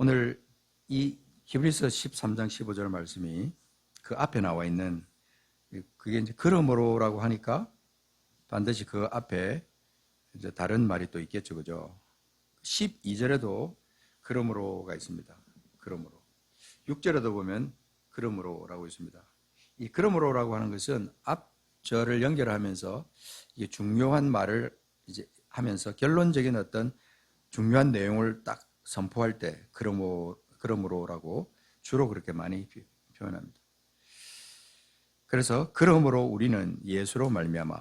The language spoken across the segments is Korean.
오늘 이 히브리서 13장 15절 말씀이 그 앞에 나와 있는 그게 이제 그러므로라고 하니까 반드시 그 앞에 이제 다른 말이 또 있겠죠, 그죠? 12절에도 그러므로가 있습니다. 그러므로. 6절에도 보면 그러므로라고 있습니다. 이 그러므로라고 하는 것은 앞절을 연결하면서 이게 중요한 말을 이제 하면서 결론적인 어떤 중요한 내용을 딱 선포할 때 그러므로라고 주로 그렇게 많이 표현합니다. 그래서 그러므로 우리는 예수로 말미암아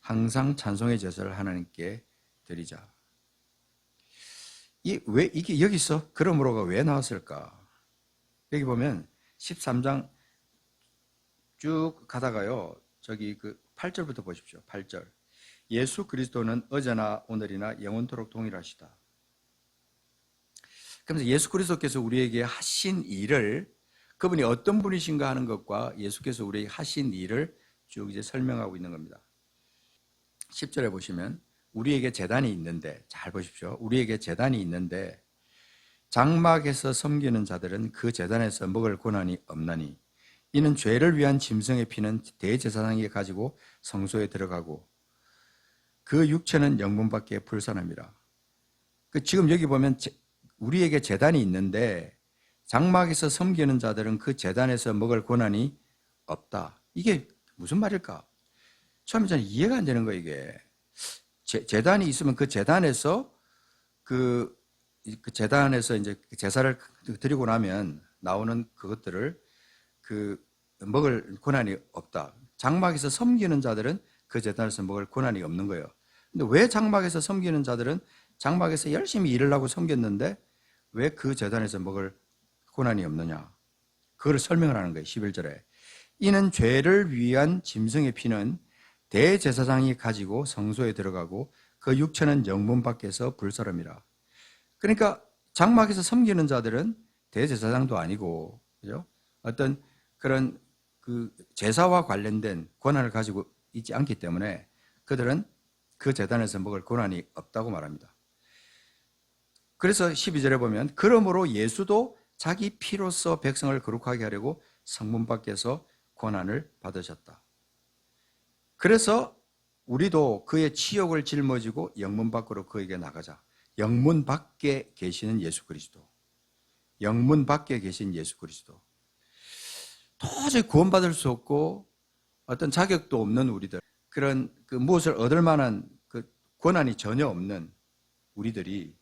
항상 찬송의 제사를 하나님께 드리자. 왜 이게 여기서 그러므로가 왜 나왔을까? 여기 보면 13장 쭉 가다가요. 저기 그 8절부터 보십시오. 8절. 예수 그리스도는 어제나 오늘이나 영원토록 동일하시다. 그러면서 예수 그리스도께서 우리에게 하신 일을, 그분이 어떤 분이신가 하는 것과 예수께서 우리에게 하신 일을 쭉 이제 설명하고 있는 겁니다. 10절에 보시면 우리에게 제단이 있는데, 잘 보십시오. 우리에게 제단이 있는데 장막에서 섬기는 자들은 그 제단에서 먹을 권한이 없나니 이는 죄를 위한 짐승의 피는 대제사장이 가지고 성소에 들어가고 그 육체는 영문밖에 불사납니다. 지금 여기 보면 우리에게 제단이 있는데 장막에서 섬기는 자들은 그 제단에서 먹을 권한이 없다. 이게 무슨 말일까? 처음에 저는 이해가 안 되는 거예요, 이게. 제단이 있으면 그 제단에서 그 제단에서 이제 제사를 드리고 나면 나오는 그것들을 먹을 권한이 없다. 장막에서 섬기는 자들은 그 제단에서 먹을 권한이 없는 거예요. 근데 왜 장막에서 섬기는 자들은 장막에서 열심히 일을 하고 섬겼는데 왜 그 제단에서 먹을 권한이 없느냐? 그걸 설명을 하는 거예요. 11절에. 이는 죄를 위한 짐승의 피는 대제사장이 가지고 성소에 들어가고 그 육체는 영문 밖에서 불사릅니다. 그러니까 장막에서 섬기는 자들은 대제사장도 아니고, 그죠? 어떤 그런 그 제사와 관련된 권한을 가지고 있지 않기 때문에 그들은 그 제단에서 먹을 권한이 없다고 말합니다. 그래서 12절에 보면 그러므로 예수도 자기 피로써 백성을 거룩하게 하려고 성문 밖에서 권한을 받으셨다. 그래서 우리도 그의 치욕을 짊어지고 영문 밖으로 그에게 나가자. 영문 밖에 계시는 예수 그리스도. 영문 밖에 계신 예수 그리스도. 도저히 구원받을 수 없고 어떤 자격도 없는 우리들, 그런 무엇을 얻을 만한 권한이 전혀 없는 우리들이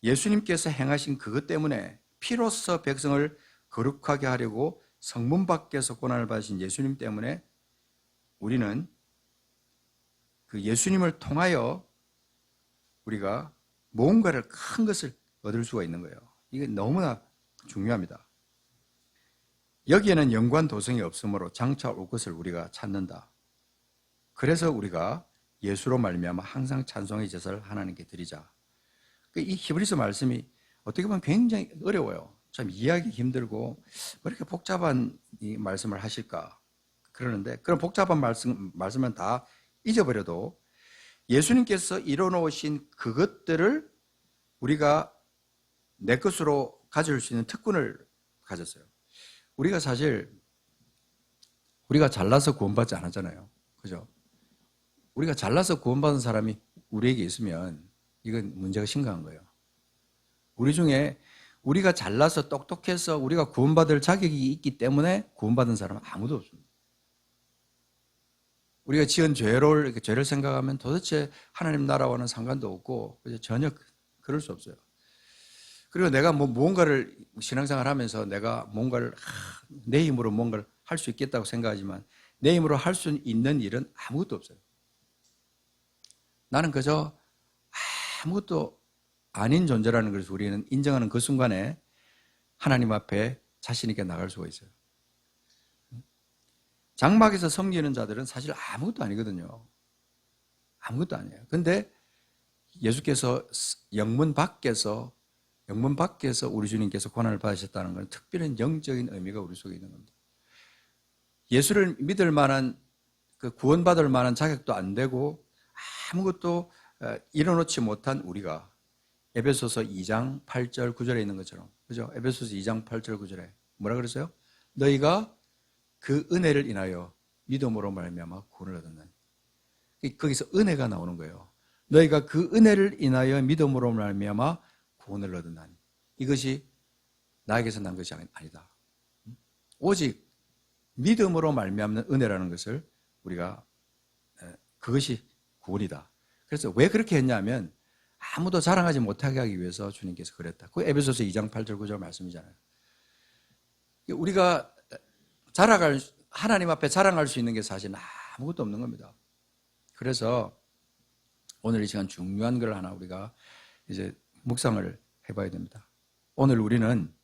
예수님께서 행하신 그것 때문에 피로써 백성을 거룩하게 하려고 성문 밖에서 권한을 받으신 예수님 때문에 우리는 그 예수님을 통하여 우리가 뭔가를 큰 것을 얻을 수가 있는 거예요. 이게 너무나 중요합니다. 여기에는 연관 도성이 없으므로 장차 올 것을 우리가 찾는다. 그래서 우리가 예수로 말미암아 항상 찬송의 제사를 하나님께 드리자. 이 히브리서 말씀이 어떻게 보면 굉장히 어려워요. 참 이해하기 힘들고 왜 이렇게 복잡한 이 말씀을 하실까? 그러는데 그런 복잡한 말씀은 다 잊어버려도 예수님께서 이뤄놓으신 그것들을 우리가 내 것으로 가질 수 있는 특권을 가졌어요. 우리가 사실 우리가 잘나서 구원받지 않았잖아요. 그죠? 우리가 잘나서 구원받은 사람이 우리에게 있으면 이건 문제가 심각한 거예요. 우리 중에 우리가 잘나서 똑똑해서 우리가 구원받을 자격이 있기 때문에 구원받은 사람은 아무도 없습니다. 우리가 지은 죄를 생각하면 도대체 하나님 나라와는 상관도 없고 전혀 그럴 수 없어요. 그리고 내가 무언가를 신앙생활 하면서 내가 뭔가를 내 힘으로 뭔가를 할 수 있겠다고 생각하지만 내 힘으로 할 수 있는 일은 아무것도 없어요. 나는 그저 아무것도 아닌 존재라는 것을 우리는 인정하는 그 순간에 하나님 앞에 자신 있게 나갈 수가 있어요. 장막에서 섬기는 자들은 사실 아무것도 아니거든요. 아무것도 아니에요. 근데 예수께서 영문 밖에서 우리 주님께서 고난을 받으셨다는 건 특별한 영적인 의미가 우리 속에 있는 겁니다. 예수를 믿을 만한 구원받을 만한 자격도 안 되고 아무것도 이뤄놓지 못한 우리가 에베소서 2장 8절 9절에 있는 것처럼, 그죠? 에베소서 2장 8절 9절에 뭐라 그랬어요? 너희가 그 은혜를 인하여 믿음으로 말미암아 구원을 얻었나니. 거기서 은혜가 나오는 거예요. 너희가 그 은혜를 인하여 믿음으로 말미암아 구원을 얻었나니. 이것이 나에게서 난 것이 아니다. 오직 믿음으로 말미암는 은혜라는 것을 우리가, 그것이 구원이다. 그래서 왜 그렇게 했냐면 아무도 자랑하지 못하게 하기 위해서 주님께서 그랬다. 그 에베소서 2장 8절 9절 말씀이잖아요. 우리가 하나님 앞에 자랑할 수 있는 게 사실 아무것도 없는 겁니다. 그래서 오늘 이 시간 중요한 걸 하나 우리가 이제 묵상을 해봐야 됩니다. 오늘 우리는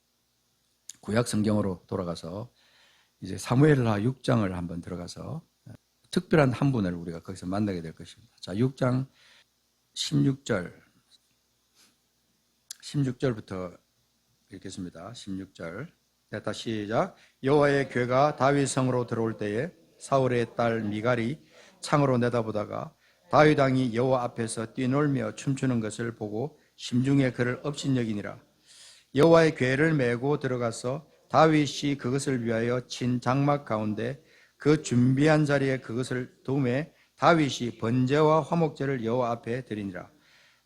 구약 성경으로 돌아가서 이제 사무엘하 6장을 한번 들어가서 특별한 한 분을 우리가 거기서 만나게 될 것입니다. 자, 6장 16절부터 읽겠습니다. 16절. 다 시작. 여호와의 궤가 다윗 성으로 들어올 때에 사울의 딸 미갈이 창으로 내다보다가 다윗 왕이 여호와 앞에서 뛰놀며 춤추는 것을 보고 심중에 그를 업신여기니라. 여호와의 궤를 메고 들어가서 다윗이 그것을 위하여 친 장막 가운데 그 준비한 자리에 그것을 두매 다윗이 번제와 화목제를 여호와 앞에 드리니라.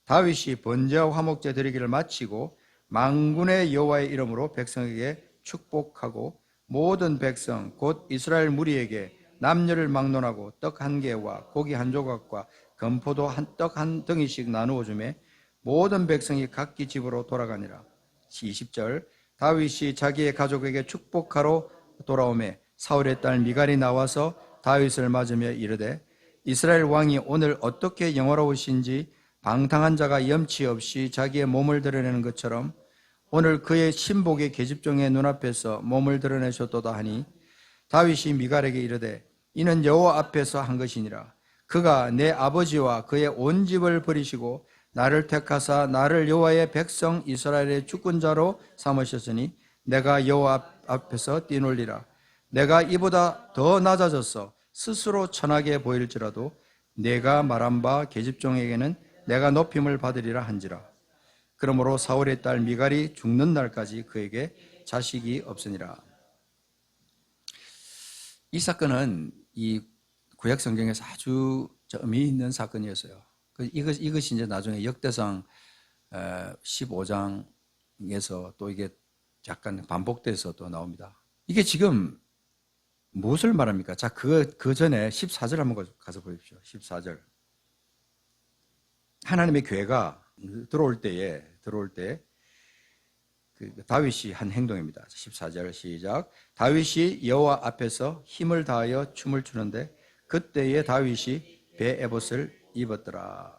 다윗이 번제와 화목제 드리기를 마치고 만군의 여호와의 이름으로 백성에게 축복하고 모든 백성 곧 이스라엘 무리에게 남녀를 막론하고 떡 한 개와 고기 한 조각과 건포도 떡 한 덩이씩 나누어 주매 모든 백성이 각기 집으로 돌아가니라. 20절. 다윗이 자기의 가족에게 축복하러 돌아오매 사울의 딸 미갈이 나와서 다윗을 맞으며 이르되 이스라엘 왕이 오늘 어떻게 영화로우신지 방탕한 자가 염치 없이 자기의 몸을 드러내는 것처럼 오늘 그의 신복의 계집종의 눈앞에서 몸을 드러내셨도다 하니 다윗이 미갈에게 이르되 이는 여호와 앞에서 한 것이니라. 그가 내 아버지와 그의 온 집을 버리시고 나를 택하사 나를 여호와의 백성 이스라엘의 주권자로 삼으셨으니 내가 여호와 앞에서 뛰놀리라. 내가 이보다 더 낮아져서 스스로 천하게 보일지라도 내가 말한 바 계집종에게는 내가 높임을 받으리라 한지라. 그러므로 사울의 딸 미갈이 죽는 날까지 그에게 자식이 없으니라. 이 사건은 이 구약 성경에서 아주 의미 있는 사건이었어요. 이것이 이제 나중에 역대상 15장에서 또 이게 약간 반복돼서 또 나옵니다. 이게 지금 무엇을 말합니까? 자, 그 전에 14절 한번 가서 보십시오. 14절. 하나님의 궤가 들어올 때 다윗이 한 행동입니다. 14절 시작. 다윗이 여호와 앞에서 힘을 다하여 춤을 추는데 그때에 다윗이 베에봇을 입었더라.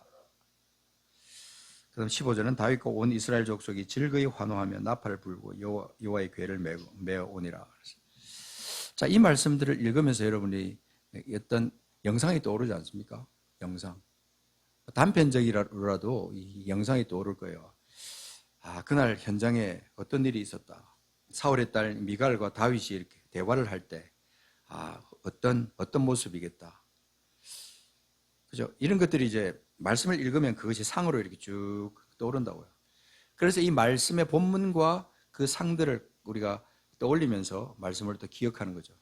그다음 15절은 다윗과 온 이스라엘 족속이 즐거이 환호하며 나팔을 불고 여호와의 궤를 메어 오니라. 자, 이 말씀들을 읽으면서 여러분이 어떤 영상이 떠오르지 않습니까? 영상. 단편적이라도 이 영상이 떠오를 거예요. 아, 그날 현장에 어떤 일이 있었다. 사울의 딸 미갈과 다윗이 이렇게 대화를 할 때, 어떤 모습이겠다. 그죠? 이런 것들이 이제 말씀을 읽으면 그것이 상으로 이렇게 쭉 떠오른다고요. 그래서 이 말씀의 본문과 그 상들을 우리가 떠올리면서 말씀을 또 기억하는 거죠.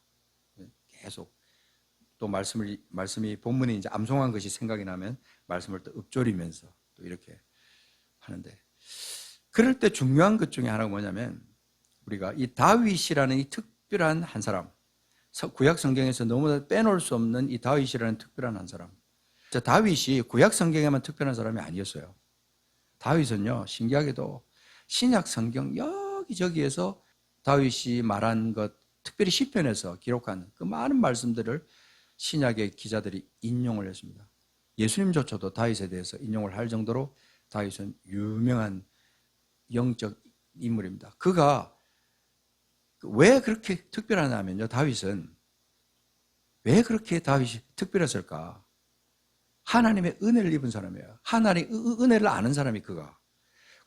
계속. 또 말씀이 본문이 이제 암송한 것이 생각이 나면 말씀을 또 읊조리면서 또 이렇게 하는데, 그럴 때 중요한 것 중에 하나가 뭐냐면 우리가 이 다윗이라는 이 특별한 한 사람, 구약 성경에서 너무나 빼놓을 수 없는 이 다윗이라는 특별한 한 사람. 다윗이 구약 성경에만 특별한 사람이 아니었어요. 다윗은요, 신기하게도 신약 성경 여기저기에서 다윗이 말한 것, 특별히 시편에서 기록한 그 많은 말씀들을 신약의 기자들이 인용을 했습니다. 예수님조차도 다윗에 대해서 인용을 할 정도로 다윗은 유명한 영적 인물입니다. 그가 왜 그렇게 특별하냐면요, 다윗은 왜 그렇게 다윗이 특별했을까? 하나님의 은혜를 입은 사람이에요. 하나님의 은혜를 아는 사람이 그가.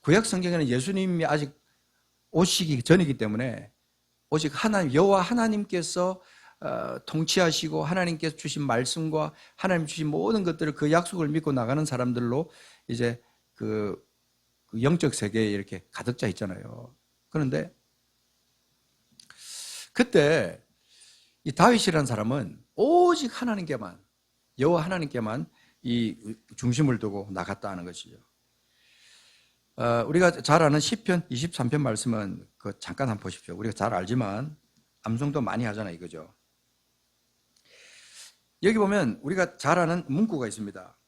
구약 성경에는 예수님이 아직 오시기 전이기 때문에 오직 여호와 하나님께서 통치하시고 하나님께서 주신 말씀과 하나님 주신 모든 것들을 그 약속을 믿고 나가는 사람들로 이제 그 영적 세계에 이렇게 가득 차 있잖아요. 그런데 그때 이 다윗이라는 사람은 오직 하나님께만, 여호와 하나님께만 이 중심을 두고 나갔다 하는 것이죠. 우리가 잘 아는 시편 23편 말씀은 그 잠깐 한번 보십시오. 우리가 잘 알지만 암송도 많이 하잖아요, 이거죠. 여기 보면 우리가 잘 아는 문구가 있습니다.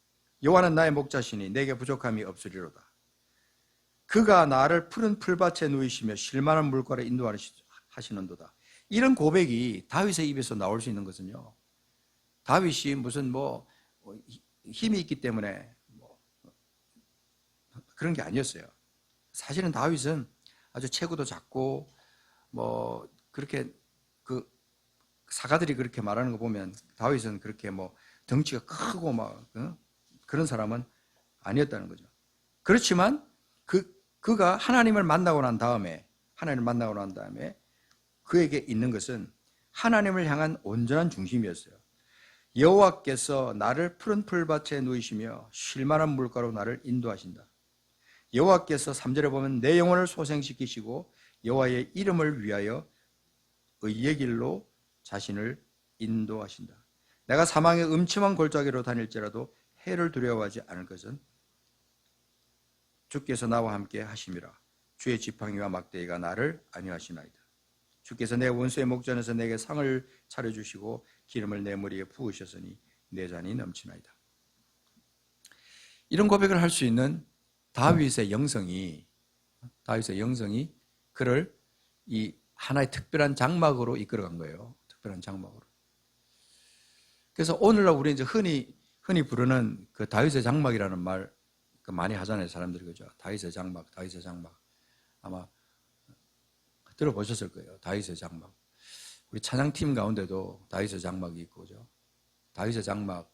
여호와는 나의 목자시니 내게 부족함이 없으리로다. 그가 나를 푸른 풀밭에 누이시며 쉴만한 물가로 인도하시는도다. 이런 고백이 다윗의 입에서 나올 수 있는 것은요, 다윗이 무슨 힘이 있기 때문에 그런 게 아니었어요. 사실은 다윗은 아주 체구도 작고 그렇게 그 사가들이 그렇게 말하는 거 보면 다윗은 그렇게 덩치가 크고 그런 사람은 아니었다는 거죠. 그렇지만 그가 하나님을 만나고 난 다음에 그에게 있는 것은 하나님을 향한 온전한 중심이었어요. 여호와께서 나를 푸른 풀밭에 누이시며 쉴만한 물가로 나를 인도하신다. 여호와께서 3절에 보면 내 영혼을 소생시키시고 여호와의 이름을 위하여 의의 길로 자신을 인도하신다. 내가 사망의 음침한 골짜기로 다닐지라도 해를 두려워하지 않을 것은 주께서 나와 함께 하심이라. 주의 지팡이와 막대기가 나를 안위하시나이다. 주께서 내 원수의 목전에서 내게 상을 차려주시고 기름을 내 머리에 부으셨으니 내 잔이 넘치나이다. 이런 고백을 할 수 있는 다윗의 영성이 그를 이 하나의 특별한 장막으로 이끌어간 거예요. 특별한 장막으로. 그래서 오늘날 우리 이제 흔히 부르는 그 다윗의 장막이라는 말 많이 하잖아요, 사람들이. 그죠? 다윗의 장막. 아마 들어보셨을 거예요. 다윗의 장막. 우리 찬양팀 가운데도 다윗의 장막이 있고, 그죠? 다윗의 장막이란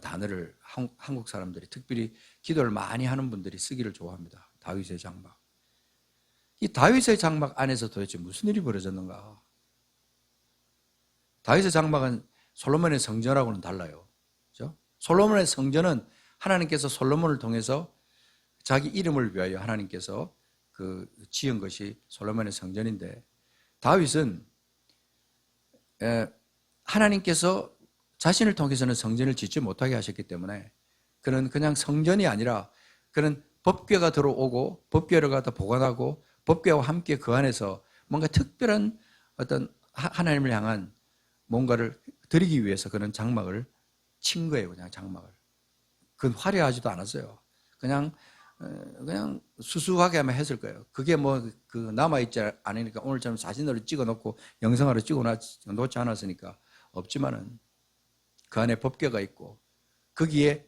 단어를 한국 사람들이, 특별히 기도를 많이 하는 분들이 쓰기를 좋아합니다. 다윗의 장막. 이 다윗의 장막 안에서 도대체 무슨 일이 벌어졌는가? 다윗의 장막은 솔로몬의 성전하고는 달라요. 그렇죠? 솔로몬의 성전은 하나님께서 솔로몬을 통해서 자기 이름을 위하여 하나님께서 그 지은 것이 솔로몬의 성전인데, 다윗은 하나님께서 자신을 통해서는 성전을 짓지 못하게 하셨기 때문에 그는 그냥 성전이 아니라 그는 법궤가 들어오고 법궤를 갖다 보관하고 법궤와 함께 그 안에서 뭔가 특별한 어떤 하나님을 향한 뭔가를 드리기 위해서 그는 장막을 친 거예요. 그냥 장막을. 그건 화려하지도 않았어요. 그냥 수수하게만 했을 거예요. 그게 남아있지 않으니까 오늘처럼 사진으로 찍어놓고 영상으로 찍어놓지 않았으니까 없지만은 그 안에 법궤가 있고 거기에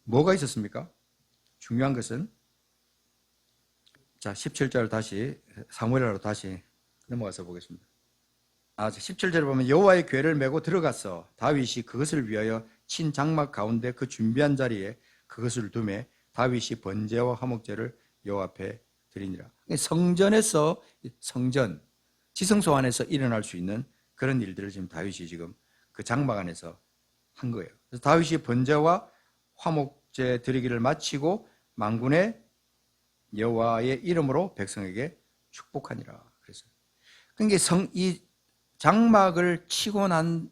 뭐가 있었습니까? 중요한 것은, 자, 17절 다시 사무엘하로 다시 넘어가서 보겠습니다. 17절에 보면 여호와의 궤를 메고 들어가서 다윗이 그것을 위하여 친 장막 가운데 그 준비한 자리에 그것을 두매 다윗이 번제와 화목제를 여호와 앞에 드리니라. 성전에서 지성소 안에서 일어날 수 있는 그런 일들을 지금 다윗이 지금 그 장막 안에서 한 거예요. 그래서 다윗이 번제와 화목제 드리기를 마치고 만군의 여호와의 이름으로 백성에게 축복하니라. 그래서 그러니까 이 장막을 치는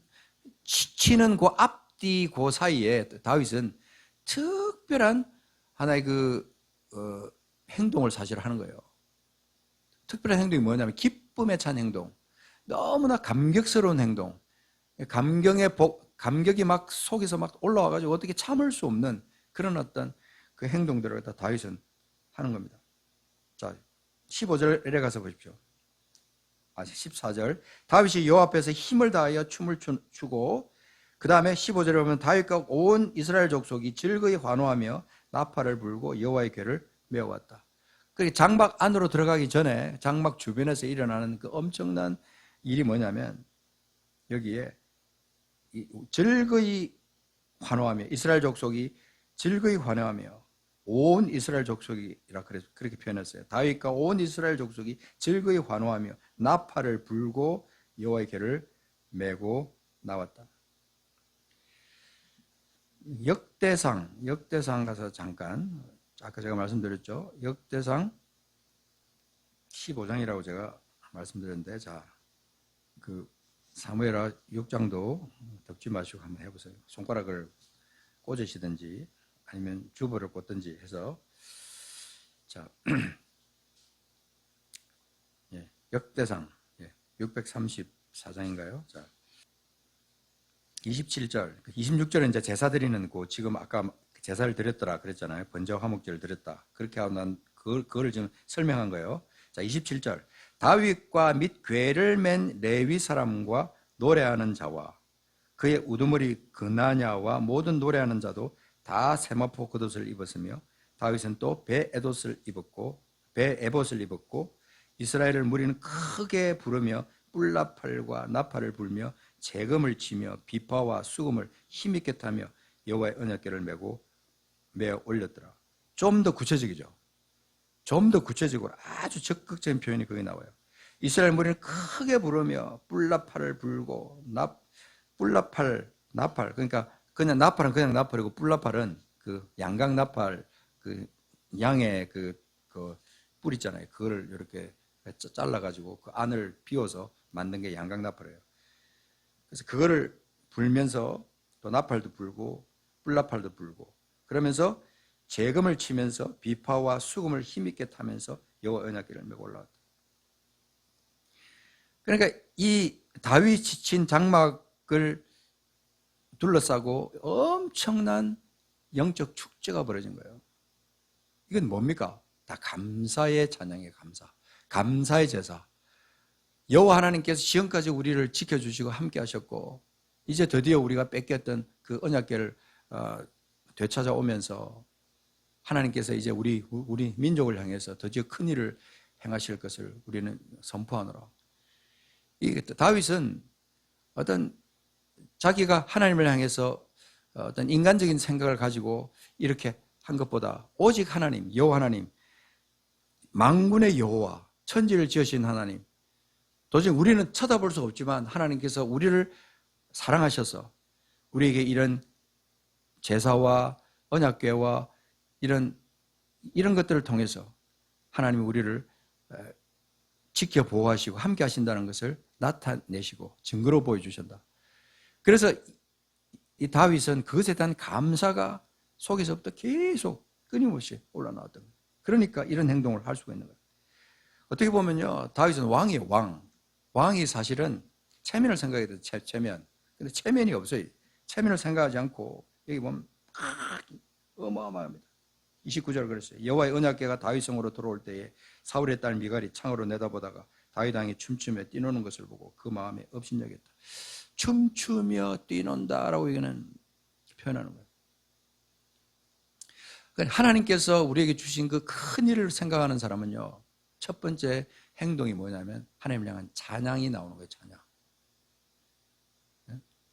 그 앞뒤 그 사이에 다윗은 특별한 하나의 행동을 사실 하는 거예요. 특별한 행동이 뭐냐면 기쁨에 찬 행동, 너무나 감격스러운 행동, 감격이 막 속에서 막 올라와가지고 어떻게 참을 수 없는 그런 어떤 그 행동들을 다 다윗은 하는 겁니다. 자, 15절에 가서 보십시오. 14절. 다윗이 여호와 앞에서 힘을 다하여 춤을 추고, 그 다음에 15절에 보면 다윗과 온 이스라엘 족속이 즐거이 환호하며 나팔을 불고 여호와의 궤를 메어왔다. 그러니까 장막 안으로 들어가기 전에 장막 주변에서 일어나는 그 엄청난 일이 뭐냐면, 여기에 즐거이 환호하며, 이스라엘 족속이 즐거이 환호하며, 온 이스라엘 족속이라 그렇게 표현했어요. 다윗과 온 이스라엘 족속이 즐거이 환호하며 나팔을 불고 여호와의 궤를 메고 나왔다. 역대상 가서 잠깐 아까 제가 말씀드렸죠. 역대상 15장이라고 제가 말씀드렸는데, 자, 그 사무엘하 6장도 덮지 마시고 한번 해보세요. 손가락을 꽂으시든지 아니면 주보를 꽂든지 해서, 자, 예, 역대상 634장인가요? 자, 27절, 26절은 이제 제사 드리는 거, 지금 아까 제사를 드렸더라 그랬잖아요. 번제와 화목제를 드렸다. 그렇게 하고 난 그거를 지금 설명한 거예요. 자, 27절. 다윗과 및 궤를 맨 레위 사람과 노래하는 자와 그의 우두머리 그나냐와 모든 노래하는 자도 다 세마포 겉옷을 입었으며 다윗은 또 배 에봇을 입었고 이스라엘을 무리는 크게 부르며 뿔나팔과 나팔을 불며 재금을 치며 비파와 수금을 힘있게 타며 여호와의 언약궤를 메어 올렸더라. 좀 더 구체적이죠. 좀 더 구체적으로 아주 적극적인 표현이 거기 나와요. 이스라엘 무리는 크게 부르며 뿔나팔을 불고 나팔 그러니까 그냥 나팔은 그냥 나팔이고 뿔나팔은 그 양각 나팔 그 양의 그 뿔 있잖아요. 그거를 이렇게 잘라가지고 그 안을 비워서 만든 게 양각 나팔이에요. 그래서 그거를 불면서 또 나팔도 불고 뿔나팔도 불고 그러면서 재금을 치면서 비파와 수금을 힘있게 타면서 여호와 언약궤를 메고 올라왔다. 그러니까 이 다윗이 친 장막을 둘러싸고 엄청난 영적 축제가 벌어진 거예요. 이건 뭡니까? 다 감사의 찬양이에요. 감사의 제사. 여호와 하나님께서 지금까지 우리를 지켜주시고 함께 하셨고 이제 드디어 우리가 뺏겼던 그 언약궤를 되찾아오면서 하나님께서 이제 우리 민족을 향해서 드디어 큰 일을 행하실 것을 우리는 선포하노라. 다윗은 어떤 자기가 하나님을 향해서 어떤 인간적인 생각을 가지고 이렇게 한 것보다 오직 하나님, 여호와 하나님, 만군의 여호와, 천지를 지으신 하나님, 도저히 우리는 쳐다볼 수 없지만 하나님께서 우리를 사랑하셔서 우리에게 이런 제사와 언약궤와 이런 것들을 통해서 하나님이 우리를 지켜 보호하시고 함께 하신다는 것을 나타내시고 증거로 보여주신다. 그래서 이 다윗은 그것에 대한 감사가 속에서부터 계속 끊임없이 올라나왔던 거예요. 그러니까 이런 행동을 할 수가 있는 거예요. 어떻게 보면요, 다윗은 왕이에요. 왕이 사실은 체면을 생각해야 돼요. 체면. 근데 체면이 없어요. 체면을 생각하지 않고 여기 보면 어마어마합니다. 29절 그랬어요. 여호와의 언약궤가 다윗성으로 들어올 때에 사울의 딸 미갈이 창으로 내다보다가 다윗 왕이 춤추며 뛰노는 것을 보고 그 마음에 업신여겼다. 춤추며 뛰논다라고 이거는 표현하는 거예요. 하나님께서 우리에게 주신 그 큰 일을 생각하는 사람은요, 첫 번째 행동이 뭐냐면 하나님을 향한 찬양이 나오는 거예요.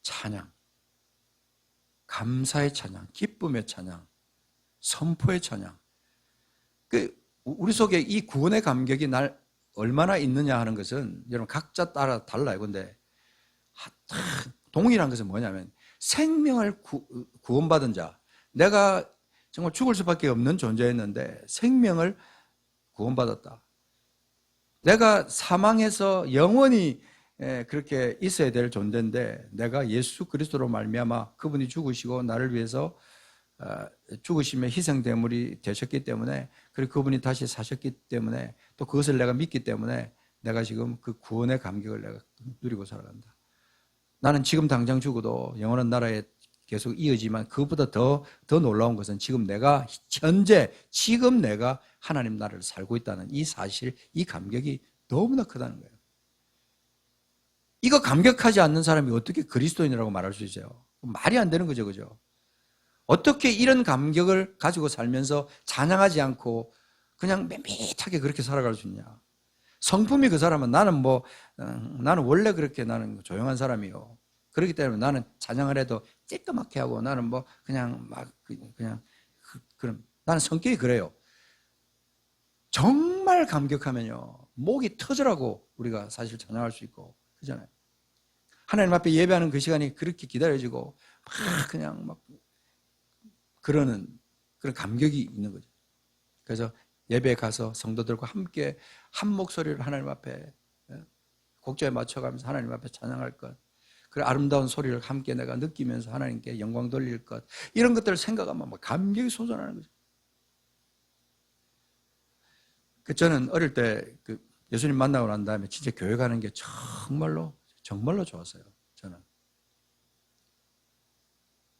찬양, 감사의 찬양, 기쁨의 찬양, 선포의 찬양. 우리 속에 이 구원의 감격이 날 얼마나 있느냐 하는 것은 여러분 각자 따라 달라요. 근데 동일한 것은 뭐냐면 생명을 구원받은 자, 내가 정말 죽을 수밖에 없는 존재였는데 생명을 구원받았다. 내가 사망해서 영원히 그렇게 있어야 될 존재인데 내가 예수 그리스도로 말미암아 그분이 죽으시고 나를 위해서 죽으시며 희생대물이 되셨기 때문에 그리고 그분이 다시 사셨기 때문에 또 그것을 내가 믿기 때문에 내가 지금 그 구원의 감격을 내가 누리고 살아간다. 나는 지금 당장 죽어도 영원한 나라에 계속 이어지만 그것보다 더 놀라운 것은 지금 내가 지금 내가 하나님 나라를 살고 있다는 이 사실, 이 감격이 너무나 크다는 거예요. 이거 감격하지 않는 사람이 어떻게 그리스도인이라고 말할 수 있어요? 말이 안 되는 거죠, 그죠? 어떻게 이런 감격을 가지고 살면서 찬양하지 않고 그냥 밋밋하게 그렇게 살아갈 수 있냐? 성품이 그 사람은 나는 원래 그렇게 나는 조용한 사람이요. 그렇기 때문에 나는 찬양을 해도 찌끄맣게 하고 나는 그냥 나는 성격이 그래요. 정말 감격하면요. 목이 터져라고 우리가 사실 찬양할 수 있고, 그잖아요. 하나님 앞에 예배하는 그 시간이 그렇게 기다려지고, 그러는 그런 감격이 있는 거죠. 그래서 예배에 가서 성도들과 함께 한 목소리로 하나님 앞에 곡조에 맞춰가면서 하나님 앞에 찬양할 것, 그 아름다운 소리를 함께 내가 느끼면서 하나님께 영광 돌릴 것, 이런 것들을 생각하면 막 감격이 솟아나는 거죠. 저는 어릴 때 예수님 만나고 난 다음에 진짜 교회 가는 게 정말로 좋았어요. 저는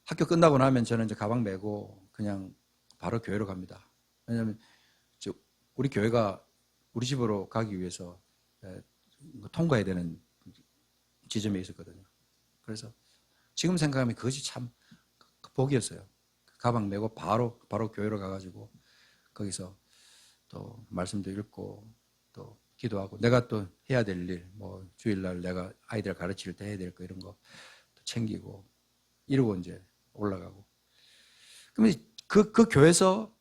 학교 끝나고 나면 저는 이제 가방 메고 그냥 바로 교회로 갑니다. 왜냐하면 우리 교회가 우리 집으로 가기 위해서 통과해야 되는 지점에 있었거든요. 그래서 지금 생각하면 그것이 참 복이었어요. 가방 메고 바로 교회로 가가지고 거기서 또 말씀도 읽고 또 기도하고, 내가 또 해야 될 일, 뭐 주일날 내가 아이들 가르칠 때 해야 될 거 이런 거 챙기고 이러고 이제 올라가고. 그러면 그 교회에서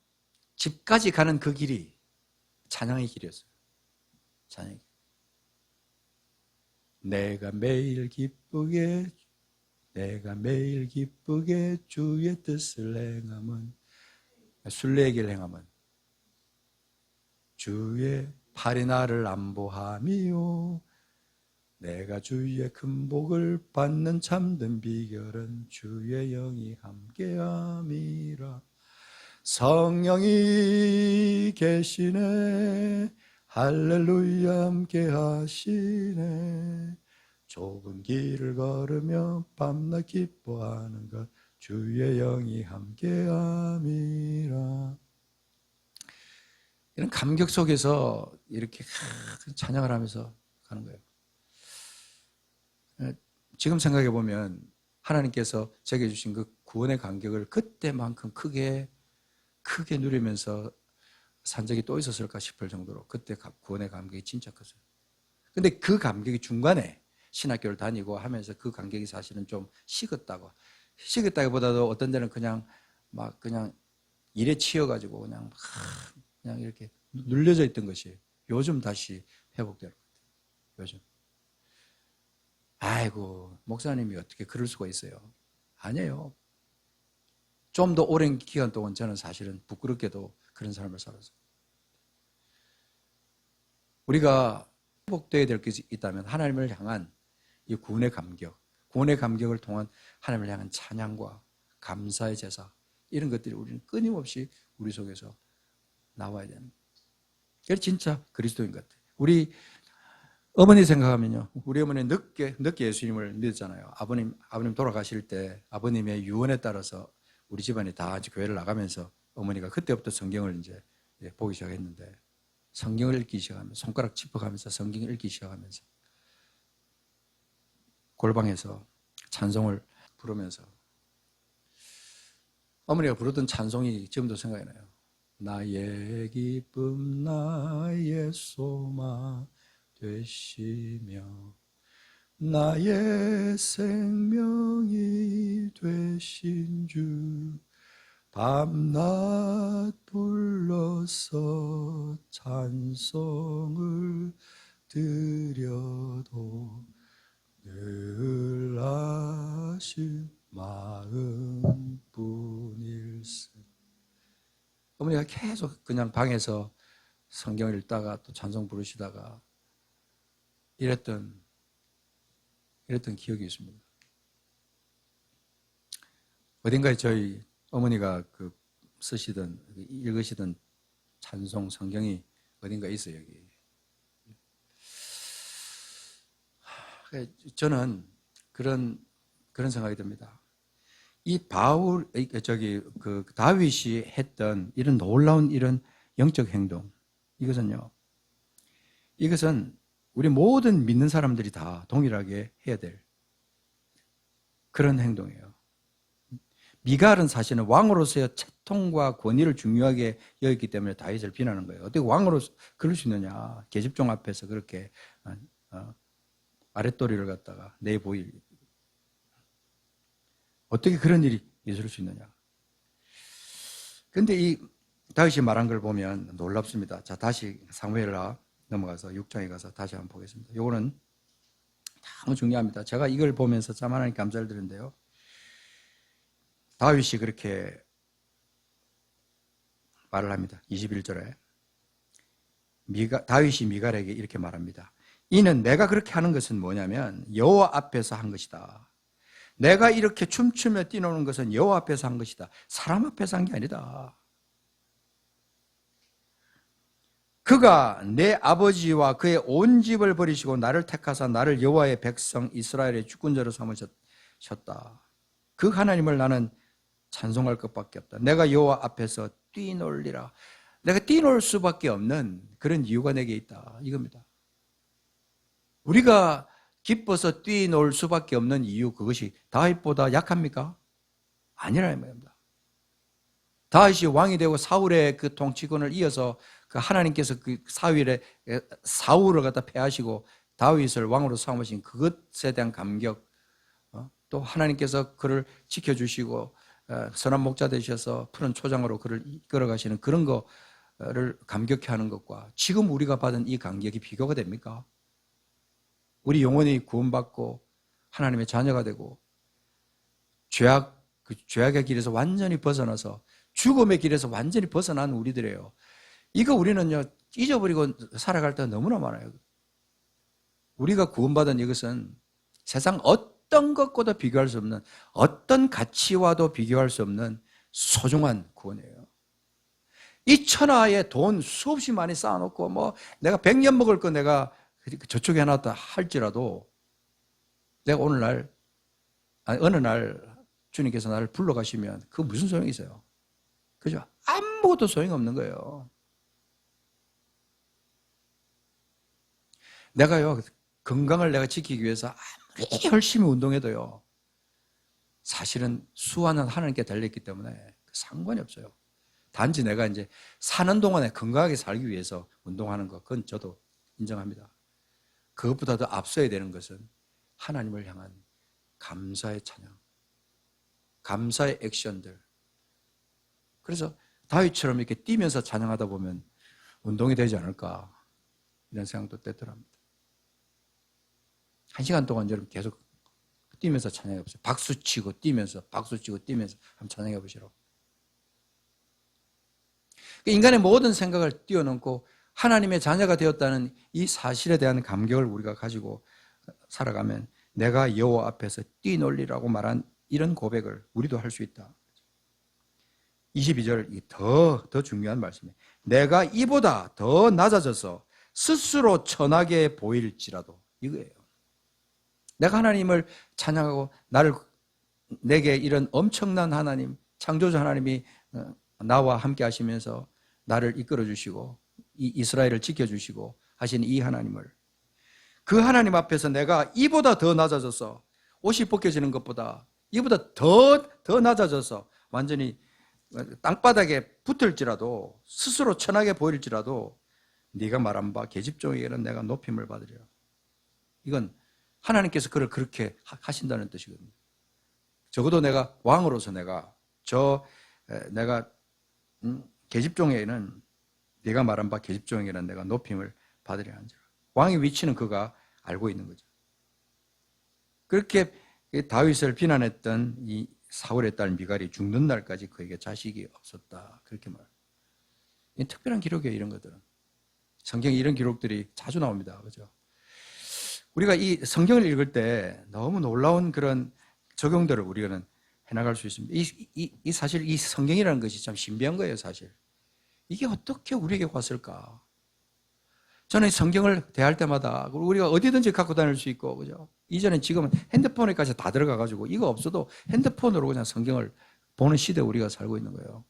집까지 가는 그 길이 찬양의 길이었어요. 찬양의 길. 내가 매일 기쁘게 주의 뜻을 행함은, 순례의 길 행함은 주의 팔이 나를 안보함이요, 내가 주의 큰 복을 받는 참된 비결은 주의 영이 함께함이라. 성령이 계시네, 할렐루야 함께 하시네, 좁은 길을 걸으며 밤낮 기뻐하는 것 주의 영이 함께함이라. 이런 감격 속에서 이렇게 찬양을 하면서 가는 거예요. 지금 생각해 보면 하나님께서 제게 주신 그 구원의 감격을 그때만큼 크게 누리면서 산 적이 또 있었을까 싶을 정도로 그때 구원의 감격이 진짜 컸어요. 근데 그 감격이 중간에 신학교를 다니고 하면서 그 감격이 사실은 좀 식었다기보다도 어떤 데는 그냥 일에 치여가지고 그냥 이렇게 눌려져 있던 것이 요즘 다시 회복되는 것 같아요. 요즘. 아이고, 목사님이 어떻게 그럴 수가 있어요? 아니에요. 좀 더 오랜 기간 동안 저는 사실은 부끄럽게도 그런 삶을 살았어요. 우리가 회복되어야 될 것이 있다면 하나님을 향한 이 구원의 감격을 통한 하나님을 향한 찬양과 감사의 제사, 이런 것들이 우리는 끊임없이 우리 속에서 나와야 되는 거예요. 그게 진짜 그리스도인 것 같아요. 우리 어머니 생각하면요, 우리 어머니 늦게 예수님을 믿었잖아요. 아버님 돌아가실 때 아버님의 유언에 따라서 우리 집안이 다 교회를 나가면서 어머니가 그때부터 성경을 이제 보기 시작했는데, 성경을 읽기 시작하면서 손가락 짚어가면서 성경을 읽기 시작하면서 골방에서 찬송을 부르면서 어머니가 부르던 찬송이 지금도 생각이 나요. 나의 기쁨 나의 소망 되시며 나의 생명이 되신 주, 밤낮 불러서 찬송을 드려도 늘 하실 마음뿐일세. 어머니가 계속 그냥 방에서 성경을 읽다가 또 찬송 부르시다가 이랬던 기억이 있습니다. 어딘가에 저희 어머니가 읽으시던 찬송 성경이 어딘가에 있어요, 여기. 저는 그런 생각이 듭니다. 이 다윗이 했던 이런 놀라운 이런 영적 행동, 이것은 우리 모든 믿는 사람들이 다 동일하게 해야 될 그런 행동이에요. 미갈은 사실은 왕으로서의 채통과 권위를 중요하게 여겼기 때문에 다윗을 비난하는 거예요. 어떻게 왕으로서 그럴 수 있느냐, 계집종 앞에서 그렇게 아랫도리를 갖다가 내보일, 어떻게 그런 일이 있을 수 있느냐. 그런데 이 다윗이 말한 걸 보면 놀랍습니다. 자, 다시 사무엘하 넘어가서 6장에 가서 다시 한번 보겠습니다. 이거는 너무 중요합니다. 제가 이걸 보면서 참 하나님 감사를 드리는데요, 다윗이 그렇게 말을 합니다. 21절에 다윗이 미갈에게 이렇게 말합니다. 이는 내가 그렇게 하는 것은 뭐냐면 여호와 앞에서 한 것이다. 내가 이렇게 춤추며 뛰노는 것은 여호와 앞에서 한 것이다. 사람 앞에서 한 게 아니다. 그가 내 아버지와 그의 온 집을 버리시고 나를 택하사 나를 여호와의 백성 이스라엘의 주권자로 삼으셨다. 그 하나님을 나는 찬송할 것밖에 없다. 내가 여호와 앞에서 뛰놀리라. 내가 뛰놀 수밖에 없는 그런 이유가 내게 있다. 이겁니다. 우리가 기뻐서 뛰놀 수밖에 없는 이유, 그것이 다윗보다 약합니까? 아니라는 말입니다. 다윗이 왕이 되고 사울의 그 통치권을 이어서 그 하나님께서 그 사울을 갖다 패하시고 다윗을 왕으로 삼으신 그것에 대한 감격, 또 하나님께서 그를 지켜주시고 선한 목자 되셔서 푸른 초장으로 그를 이끌어 가시는 그런 거를 감격해 하는 것과 지금 우리가 받은 이 감격이 비교가 됩니까? 우리 영혼이 구원받고 하나님의 자녀가 되고 죄악의 길에서 완전히 벗어나서 죽음의 길에서 완전히 벗어난 우리들이에요. 이거 우리는요, 잊어버리고 살아갈 때가 너무나 많아요. 우리가 구원받은 이것은 세상 어떤 것과도 비교할 수 없는, 어떤 가치와도 비교할 수 없는 소중한 구원이에요. 이 천하에 돈 수없이 많이 쌓아놓고 뭐 내가 100년 먹을 거 내가 저쪽에 해놨다 할지라도 내가 어느 날 주님께서 나를 불러가시면 그 무슨 소용이 있어요? 그죠? 아무것도 소용이 없는 거예요. 내가요, 건강을 내가 지키기 위해서 아무리 열심히 운동해도요, 사실은 수완은 하나님께 달려있기 때문에 상관이 없어요. 단지 내가 이제 사는 동안에 건강하게 살기 위해서 운동하는 것, 그건 저도 인정합니다. 그것보다도 앞서야 되는 것은 하나님을 향한 감사의 찬양, 감사의 액션들. 그래서 다윗처럼 이렇게 뛰면서 찬양하다 보면 운동이 되지 않을까, 이런 생각도 때더랍니다. 1시간 동안 여러분 계속 뛰면서 찬양해 보세요. 박수치고 뛰면서 한번 찬양해 보시라고. 인간의 모든 생각을 뛰어넘고 하나님의 자녀가 되었다는 이 사실에 대한 감격을 우리가 가지고 살아가면 내가 여호와 앞에서 뛰놀리라고 말한 이런 고백을 우리도 할 수 있다. 22절, 더 중요한 말씀이에요. 내가 이보다 더 낮아져서 스스로 천하게 보일지라도, 이거예요. 내가 하나님을 찬양하고 내게 이런 엄청난 하나님, 창조주 하나님이 나와 함께 하시면서 나를 이끌어 주시고 이 이스라엘을 지켜주시고 하신 이 하나님을, 그 하나님 앞에서 내가 이보다 더 낮아져서 옷이 벗겨지는 것보다 이보다 더 낮아져서 완전히 땅바닥에 붙을지라도 스스로 천하게 보일지라도 네가 말한 바 계집종에게는 내가 높임을 받으리라. 이건 하나님께서 그를 그렇게 하신다는 뜻이거든요. 적어도 내가 왕으로서 내가 계집종에게는 네가 말한 바 계집종에게는 내가 높임을 받으리라 한지라. 왕의 위치는 그가 알고 있는 거죠. 그렇게 다윗을 비난했던 이 사울의 딸 미갈이 죽는 날까지 그에게 자식이 없었다. 그렇게 말해요. 특별한 기록이에요, 이런 것들은. 성경에 이런 기록들이 자주 나옵니다. 그죠? 우리가 이 성경을 읽을 때 너무 놀라운 그런 적용들을 우리는 해나갈 수 있습니다. 사실 이 성경이라는 것이 참 신비한 거예요, 사실. 이게 어떻게 우리에게 왔을까? 저는 성경을 대할 때마다 우리가 어디든지 갖고 다닐 수 있고, 그죠? 이전엔 지금은 핸드폰에까지 다 들어가가지고 이거 없어도 핸드폰으로 그냥 성경을 보는 시대에 우리가 살고 있는 거예요.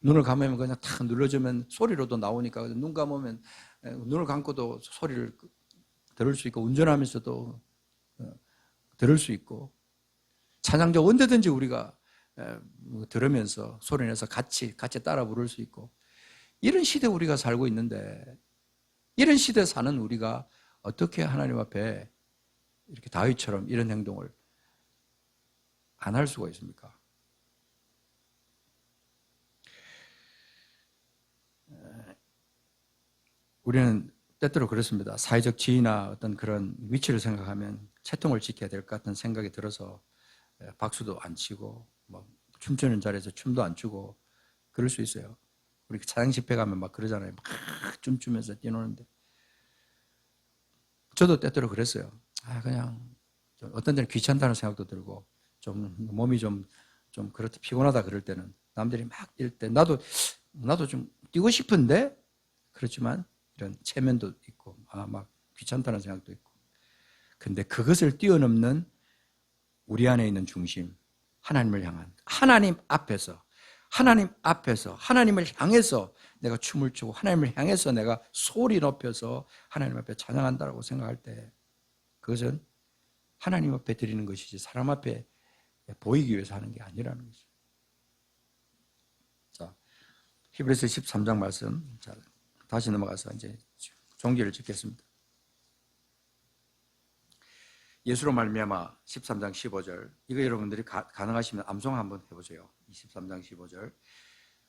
눈을 감으면 그냥 탁 눌러주면 소리로도 나오니까 눈 감으면 눈을 감고도 소리를 들을 수 있고 운전하면서도 들을 수 있고 찬양도 언제든지 우리가 들으면서 소리내서 같이 따라 부를 수 있고 이런 시대에 우리가 살고 있는데 이런 시대에 사는 우리가 어떻게 하나님 앞에 이렇게 다윗처럼 이런 행동을 안 할 수가 있습니까? 우리는 때때로 그렇습니다. 사회적 지위나 어떤 그런 위치를 생각하면 채통을 지켜야 될 것 같은 생각이 들어서 박수도 안 치고 뭐 춤추는 자리에서 춤도 안 추고 그럴 수 있어요. 우리 찬양 집회 가면 막 그러잖아요. 막 춤추면서 뛰노는데. 저도 때때로 그랬어요. 그냥 어떤 때는 귀찮다는 생각도 들고 좀 몸이 좀 그렇다 피곤하다 그럴 때는 남들이 막 뛸 때 나도 좀 뛰고 싶은데 그렇지만 이런 체면도 있고 막 귀찮다는 생각도 있고. 근데 그것을 뛰어넘는 우리 안에 있는 중심, 하나님을 향한 하나님 앞에서 하나님을 향해서 내가 춤을 추고 하나님을 향해서 내가 소리 높여서 하나님 앞에 찬양한다고 생각할 때 그것은 하나님 앞에 드리는 것이지 사람 앞에 보이기 위해서 하는 게 아니라는 거죠. 자, 히브리서 13장 말씀. 자, 다시 넘어가서 이제 종기를 짓겠습니다. 예수로 말미암아 13장 15절. 이거 여러분들이 가능하시면 암송 한번 해보세요. 23장 15절.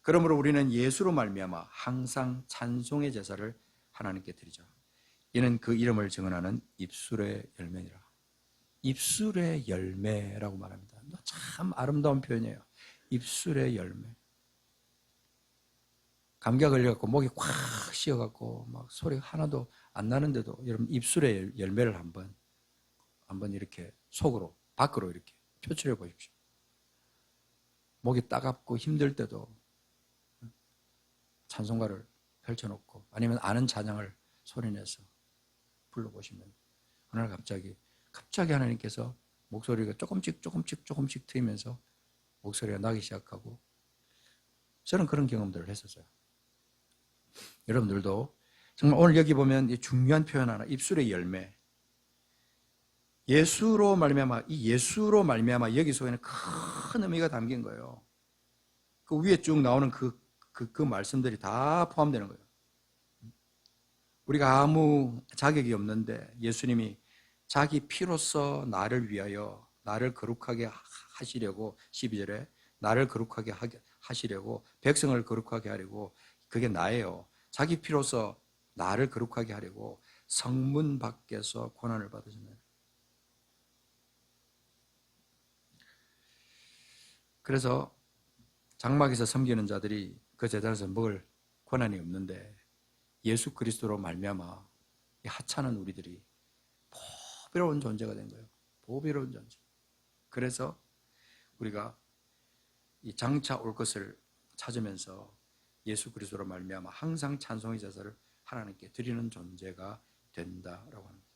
그러므로 우리는 예수로 말미암아 항상 찬송의 제사를 하나님께 드리자. 이는 그 이름을 증언하는 입술의 열매니라. 입술의 열매라고 말합니다. 참 아름다운 표현이에요. 입술의 열매. 감기가 걸려갖고 목이 콱 씌어갖고 막 소리가 하나도 안 나는데도 여러분 입술의 열매를 한번 이렇게 속으로 밖으로 이렇게 표출해 보십시오. 목이 따갑고 힘들 때도 찬송가를 펼쳐놓고 아니면 아는 찬양을 소리내서 불러보시면 어느 날 갑자기 하나님께서 목소리가 조금씩 트이면서 목소리가 나기 시작하고 저는 그런 경험들을 했었어요. 여러분들도 정말 오늘 여기 보면 이 중요한 표현 하나, 입술의 열매. 예수로 말미암아 여기 속에는 큰 의미가 담긴 거예요. 그 위에 쭉 나오는 그 말씀들이 다 포함되는 거예요. 우리가 아무 자격이 없는데 예수님이 자기 피로써 나를 위하여 나를 거룩하게 하시려고 12절에 나를 거룩하게 하시려고 백성을 거룩하게 하려고 그게 나예요. 자기 피로써 나를 거룩하게 하려고 성문 밖에서 고난을 받으셨나요? 그래서 장막에서 섬기는 자들이 그 제단에서 먹을 권한이 없는데 예수 그리스도로 말미암아 이 하찮은 우리들이 보배로운 존재가 된 거예요. 보배로운 존재. 그래서 우리가 이 장차 올 것을 찾으면서 예수 그리스도로 말미암아 항상 찬송의 제사를 하나님께 드리는 존재가 된다라고 합니다.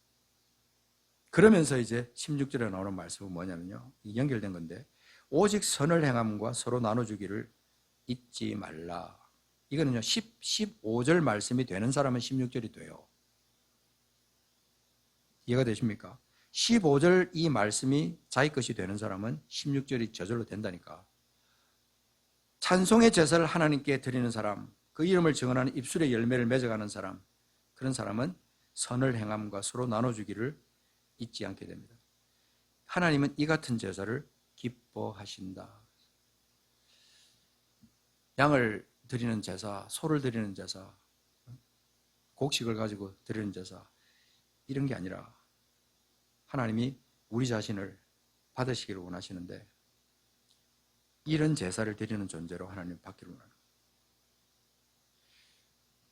그러면서 이제 16절에 나오는 말씀은 뭐냐면요. 연결된 건데 오직 선을 행함과 서로 나눠주기를 잊지 말라. 이거는요 15절 말씀이 되는 사람은 16절이 돼요. 이해가 되십니까? 15절 이 말씀이 자기 것이 되는 사람은 16절이 저절로 된다니까. 찬송의 제사를 하나님께 드리는 사람, 그 이름을 증언하는 입술의 열매를 맺어가는 사람, 그런 사람은 선을 행함과 서로 나눠주기를 잊지 않게 됩니다. 하나님은 이 같은 제사를 기뻐하신다. 양을 드리는 제사, 소를 드리는 제사, 곡식을 가지고 드리는 제사, 이런 게 아니라 하나님이 우리 자신을 받으시기를 원하시는데 이런 제사를 드리는 존재로 하나님 받기를 원합니다.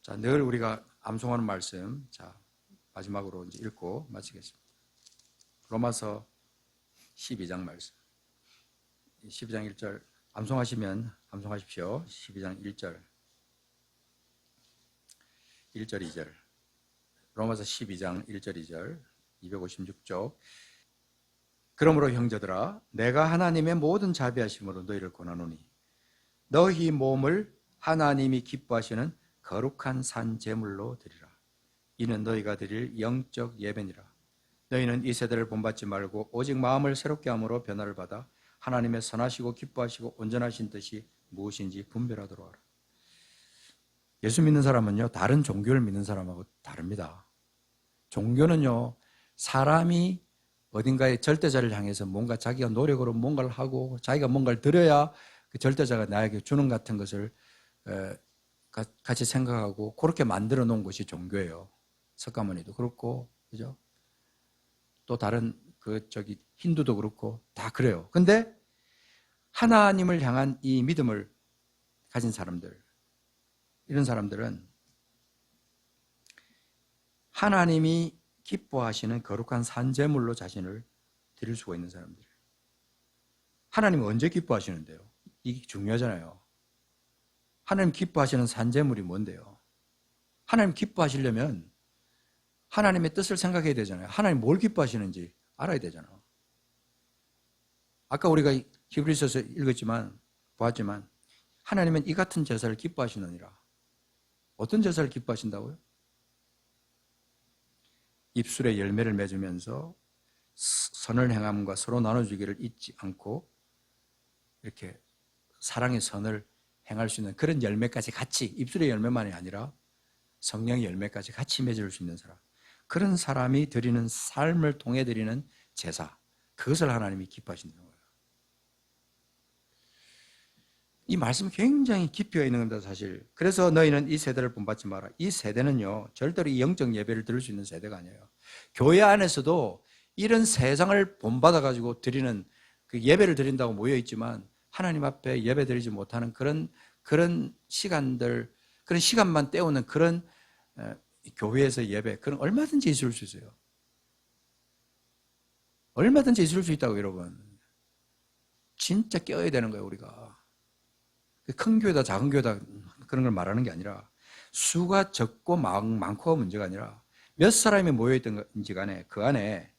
자, 늘 우리가 암송하는 말씀, 자, 마지막으로 이제 읽고 마치겠습니다. 로마서 12장 말씀. 12장 1절 암송하시면 암송하십시오. 12장 1절 2절 로마서 12장 1절 2절 256쪽. 그러므로 형제들아 내가 하나님의 모든 자비하심으로 너희를 권하노니 너희 몸을 하나님이 기뻐하시는 거룩한 산 제물로 드리라. 이는 너희가 드릴 영적 예배니라. 너희는 이 세대를 본받지 말고 오직 마음을 새롭게 함으로 변화를 받아 하나님의 선하시고 기뻐하시고 온전하신 뜻이 무엇인지 분별하도록 하라. 예수 믿는 사람은요 다른 종교를 믿는 사람하고 다릅니다. 종교는요 사람이 어딘가에 절대자를 향해서 뭔가 자기가 노력으로 뭔가를 하고 자기가 뭔가를 드려야 그 절대자가 나에게 주는 같은 것을 같이 생각하고 그렇게 만들어 놓은 것이 종교예요. 석가모니도 그렇고, 그죠? 또 다른 힌두도 그렇고 다 그래요. 근데 하나님을 향한 이 믿음을 가진 사람들, 이런 사람들은 하나님이 기뻐하시는 거룩한 산제물로 자신을 드릴 수가 있는 사람들이에요. 하나님은 언제 기뻐하시는데요? 이게 중요하잖아요. 하나님 기뻐하시는 산제물이 뭔데요? 하나님 기뻐하시려면 하나님의 뜻을 생각해야 되잖아요. 하나님 뭘 기뻐하시는지 알아야 되잖아요. 아까 우리가 히브리서에서 보았지만 하나님은 이 같은 제사를 기뻐하시느니라. 어떤 제사를 기뻐하신다고요? 입술에 열매를 맺으면서 선을 행함과 서로 나눠주기를 잊지 않고 이렇게 사랑의 선을 행할 수 있는 그런 열매까지 같이, 입술의 열매만이 아니라 성령의 열매까지 같이 맺을 수 있는 사람, 그런 사람이 드리는 삶을 통해 드리는 제사, 그것을 하나님이 기뻐하신다는 거예요. 이 말씀이 굉장히 깊이가 있는 겁니다, 사실. 그래서 너희는 이 세대를 본받지 마라. 이 세대는요, 절대로 이 영적 예배를 드릴 수 있는 세대가 아니에요. 교회 안에서도 이런 세상을 본받아가지고 드리는, 그 예배를 드린다고 모여있지만 하나님 앞에 예배 드리지 못하는 그런 시간들, 그런 시간만 때우는 그런 교회에서 예배, 그런 얼마든지 있을 수 있어요. 얼마든지 있을 수 있다고, 여러분. 진짜 깨어야 되는 거예요, 우리가. 큰 교회다 작은 교회다 그런 걸 말하는 게 아니라 수가 적고 많고가 문제가 아니라 몇 사람이 모여있던지 간에 그 안에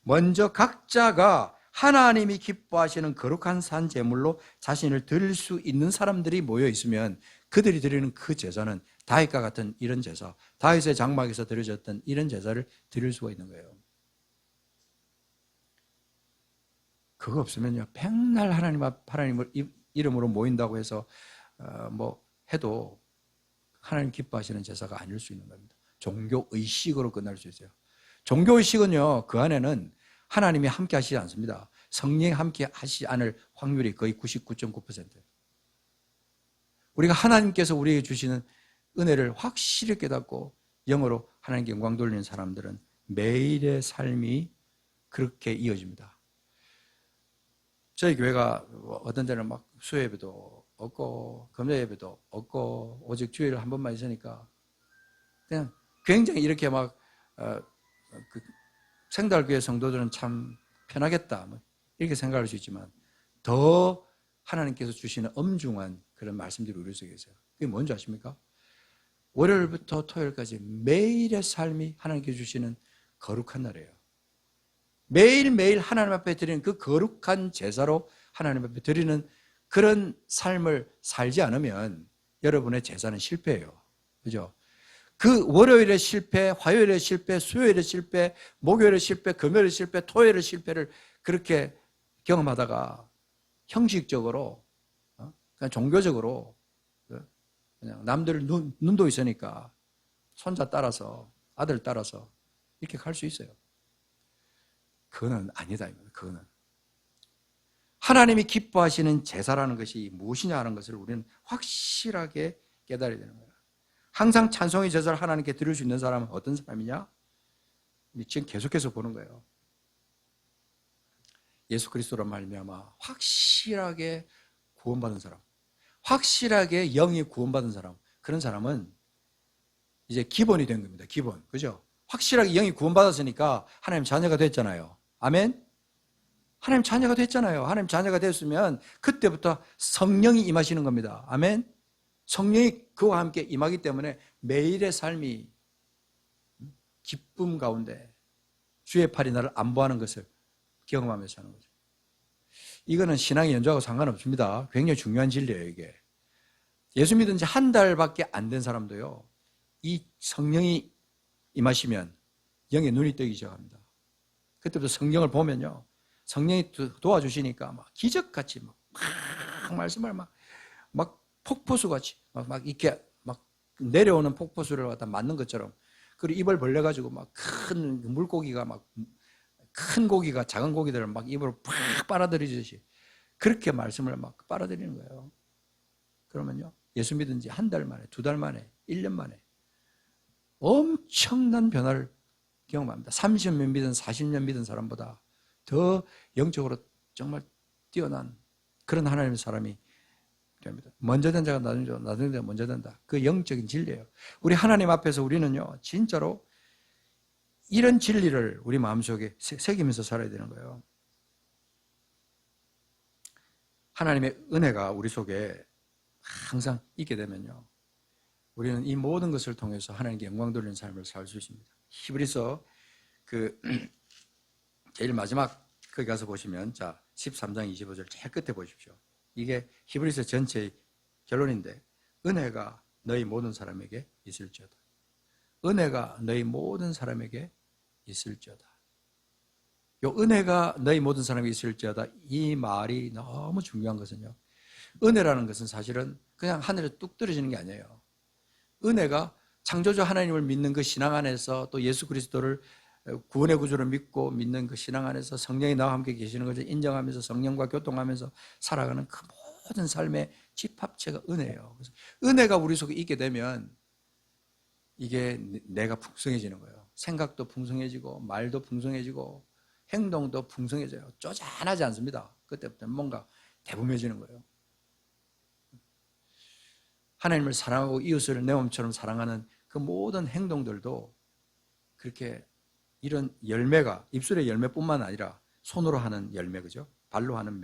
먼저 각자가 하나님이 기뻐하시는 거룩한 산 제물로 자신을 드릴 수 있는 사람들이 모여있으면 그들이 드리는 그 제사는 다윗과 같은 이런 제사, 다윗의 장막에서 드려졌던 이런 제사를 드릴 수가 있는 거예요. 그거 없으면요, 백날 하나님을 이름으로 모인다고 해서 뭐 해도 하나님 기뻐하시는 제사가 아닐 수 있는 겁니다. 종교의식으로 끝날 수 있어요. 종교의식은요, 그 안에는 하나님이 함께 하시지 않습니다. 성령이 함께 하시지 않을 확률이 거의 99.9%예요. 우리가 하나님께서 우리에게 주시는 은혜를 확실히 깨닫고 영어로 하나님께 영광 돌리는 사람들은 매일의 삶이 그렇게 이어집니다. 저희 교회가 어떤 때는 막 수요예배도 없고 금요예배도 없고 오직 주일에 한 번만 있으니까 그냥 굉장히 이렇게 막 생달교회 성도들은 참 편하겠다 이렇게 생각할 수 있지만 더 하나님께서 주시는 엄중한 그런 말씀들이 우리 속에 있어요. 그게 뭔지 아십니까? 월요일부터 토요일까지 매일의 삶이 하나님께서 주시는 거룩한 날이에요. 매일매일 하나님 앞에 드리는 그 거룩한 제사로 하나님 앞에 드리는 그런 삶을 살지 않으면 여러분의 제사는 실패예요. 그죠? 그 월요일의 실패, 화요일의 실패, 수요일의 실패, 목요일의 실패, 금요일의 실패, 토요일의 실패를 그렇게 경험하다가 형식적으로, 그냥 종교적으로, 그냥 남들 눈도 있으니까 손자 따라서, 아들 따라서 이렇게 갈 수 있어요. 그거는 아니다. 그거는 하나님이 기뻐하시는 제사라는 것이 무엇이냐 하는 것을 우리는 확실하게 깨달아야 되는 거예요. 항상 찬송의 제사를 하나님께 드릴 수 있는 사람은 어떤 사람이냐? 지금 계속해서 보는 거예요. 예수 그리스도로 말미암아 확실하게 구원받은 사람, 확실하게 영이 구원받은 사람, 그런 사람은 이제 기본이 된 겁니다. 기본, 그죠? 확실하게 영이 구원받았으니까 하나님 자녀가 됐잖아요. 아멘? 하나님 자녀가 됐잖아요. 하나님 자녀가 됐으면 그때부터 성령이 임하시는 겁니다. 아멘? 성령이 그와 함께 임하기 때문에 매일의 삶이 기쁨 가운데 주의 팔이 나를 안보하는 것을 경험하면서 사는 거죠. 이거는 신앙의 연조하고 상관없습니다. 굉장히 중요한 진리예요, 이게. 예수 믿은 지 한 달밖에 안 된 사람도요, 이 성령이 임하시면 영의 눈이 뜨기 시작합니다. 그때부터 성경을 보면요, 성령이 도와주시니까 막 기적같이 막 말씀을 막 폭포수같이 막 이렇게 막 내려오는 폭포수를 갖다 맞는 것처럼, 그리고 입을 벌려가지고 막 큰 물고기가 막 큰 고기가 작은 고기들을 막 입으로 팍 빨아들이듯이 그렇게 말씀을 막 빨아들이는 거예요. 그러면요, 예수 믿은 지 한 달 만에, 두 달 만에, 1년 만에 엄청난 변화를 경험합니다. 30년 믿은 40년 믿은 사람보다 더 영적으로 정말 뛰어난 그런 하나님의 사람이 됩니다. 먼저 된 자가 나중에 나중에 자가 먼저 된다. 그 영적인 진리예요. 우리 하나님 앞에서 우리는요, 진짜로 이런 진리를 우리 마음속에 새기면서 살아야 되는 거예요. 하나님의 은혜가 우리 속에 항상 있게 되면요, 우리는 이 모든 것을 통해서 하나님께 영광 돌리는 삶을 살 수 있습니다. 히브리서 제일 마지막 거기 가서 보시면, 자 13장 25절 제일 끝에 보십시오. 이게 히브리서 전체의 결론인데, 은혜가 너희 모든 사람에게 있을지어다. 은혜가 너희 모든 사람에게 있을지어다. 요 은혜가 너희 모든 사람에게 있을지어다, 이 말이 너무 중요한 것은요, 은혜라는 것은 사실은 그냥 하늘에 뚝 떨어지는 게 아니에요. 은혜가 창조주 하나님을 믿는 그 신앙 안에서, 또 예수 그리스도를 구원의 구주로 믿고 믿는 그 신앙 안에서 성령이 나와 함께 계시는 것을 인정하면서 성령과 교통하면서 살아가는 그 모든 삶의 집합체가 은혜예요. 그래서 은혜가 우리 속에 있게 되면 이게 내가 풍성해지는 거예요. 생각도 풍성해지고 말도 풍성해지고 행동도 풍성해져요. 쪼잔하지 않습니다. 그때부터 뭔가 대범해지는 거예요. 하나님을 사랑하고 이웃을 내 몸처럼 사랑하는 그 모든 행동들도 그렇게 이런 열매가, 입술의 열매뿐만 아니라 손으로 하는 열매, 그죠? 발로 하는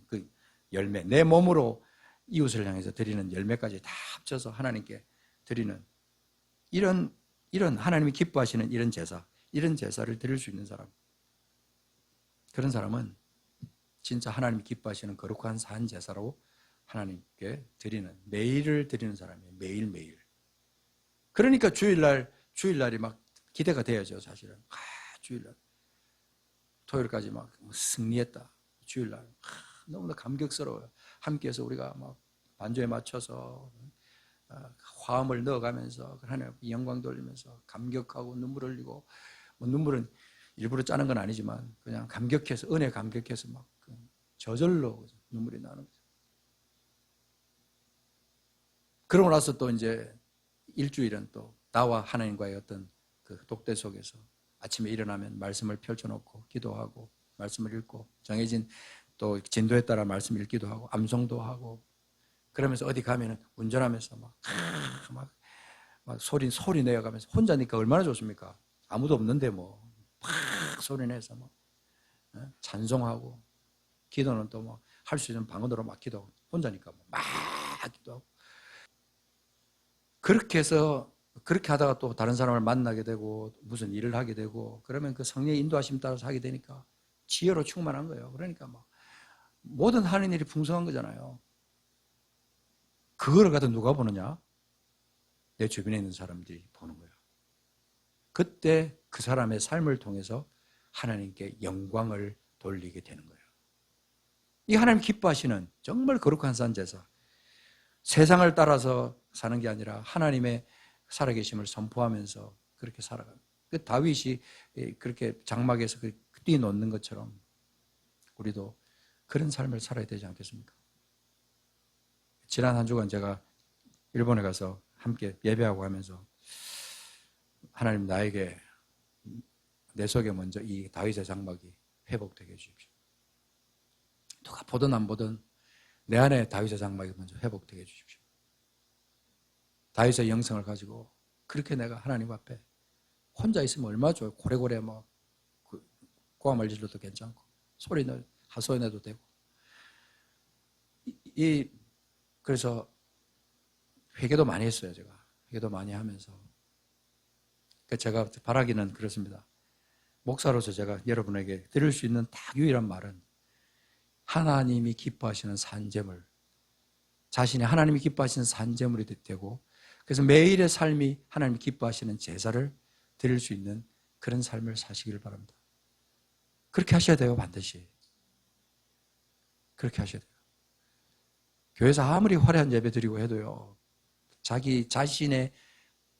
그 열매, 내 몸으로 이웃을 향해서 드리는 열매까지 다 합쳐서 하나님께 드리는 이런 하나님이 기뻐하시는 이런 제사를 드릴 수 있는 사람, 그런 사람은 진짜 하나님이 기뻐하시는 거룩한 산 제사로 하나님께 드리는, 매일을 드리는 사람이에요. 매일매일. 그러니까 주일날이 막 기대가 돼야죠, 사실은. 주일날. 토요일까지 막 승리했다. 주일날. 너무나 감격스러워요. 함께해서 우리가 막 반주에 맞춰서 화음을 넣어가면서 하나님 영광 돌리면서 감격하고 눈물 흘리고, 뭐 눈물은 일부러 짜는 건 아니지만 그냥 감격해서, 은혜 감격해서 막 저절로 눈물이 나는 거죠. 그러고 나서 또 이제 일주일은 또 나와 하나님과의 어떤 그 독대 속에서 아침에 일어나면 말씀을 펼쳐놓고 기도하고 말씀을 읽고, 정해진 또 진도에 따라 말씀 읽기도 하고 암송도 하고, 그러면서 어디 가면은 운전하면서 막 소리 내어가면서, 혼자니까 얼마나 좋습니까? 아무도 없는데 막 소리 내서 막 찬송하고, 기도는 또 뭐 할 수 있는 방언으로 막 기도하고, 혼자니까 막 기도하고. 그렇게 해서 그렇게 하다가 또 다른 사람을 만나게 되고 무슨 일을 하게 되고, 그러면 그 성령의 인도하심 따라서 하게 되니까 지혜로 충만한 거예요. 그러니까 막 모든 하는 일이 풍성한 거잖아요. 그거를 갖다 누가 보느냐? 내 주변에 있는 사람들이 보는 거예요. 그때 그 사람의 삶을 통해서 하나님께 영광을 돌리게 되는 거예요. 이 하나님 기뻐하시는 정말 거룩한 산 제사, 세상을 따라서 사는 게 아니라 하나님의 살아계심을 선포하면서 그렇게 살아가는, 그 다윗이 그렇게 장막에서 뛰어놓는 것처럼 우리도 그런 삶을 살아야 되지 않겠습니까? 지난 한 주간 제가 일본에 가서 함께 예배하고 하면서, 하나님 나에게 내 속에 먼저 이 다윗의 장막이 회복되게 해주십시오. 누가 보든 안 보든 내 안에 다윗의 장막이 먼저 회복되게 해주십시오. 다윗의 영성을 가지고 그렇게 내가 하나님 앞에 혼자 있으면 얼마나 좋아요. 고래고래 막 고함을 질러도 괜찮고 하소연해도 되고. 그래서 회개도 많이 했어요. 제가 회개도 많이 하면서 제가 바라기는 그렇습니다. 목사로서 제가 여러분에게 드릴 수 있는 딱 유일한 말은, 하나님이 기뻐하시는 산제물, 자신이 하나님이 기뻐하시는 산제물이 되고, 그래서 매일의 삶이 하나님이 기뻐하시는 제사를 드릴 수 있는 그런 삶을 사시기를 바랍니다. 그렇게 하셔야 돼요. 반드시 그렇게 하셔야 돼요. 교회에서 아무리 화려한 예배 드리고 해도요, 자기 자신의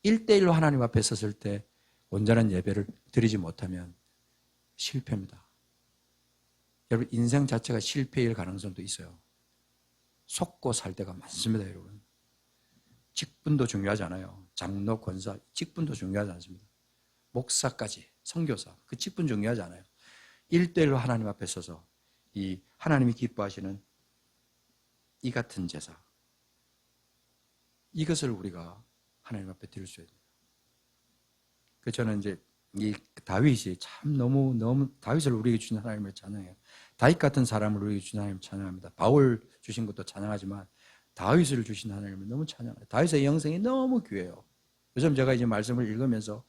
1대1로 하나님 앞에 섰을 때 온전한 예배를 드리지 못하면 실패입니다. 여러분, 인생 자체가 실패일 가능성도 있어요. 속고 살 때가 많습니다. 여러분, 직분도 중요하지 않아요. 장로, 권사, 직분도 중요하지 않습니다. 목사까지, 선교사, 그 직분 중요하지 않아요. 1대1로 하나님 앞에 서서 이 하나님이 기뻐하시는 이 같은 제사, 이것을 우리가 하나님 앞에 드릴 수 있는. 그 저는 이제 이 다윗이 참 너무 다윗을 우리에게 주신 하나님을 찬양해요. 다윗 같은 사람을 우리에게 주신 하나님을 찬양합니다. 바울 주신 것도 찬양하지만 다윗을 주신 하나님을 너무 찬양해요. 다윗의 영성이 너무 귀해요. 요즘 제가 이제 말씀을 읽으면서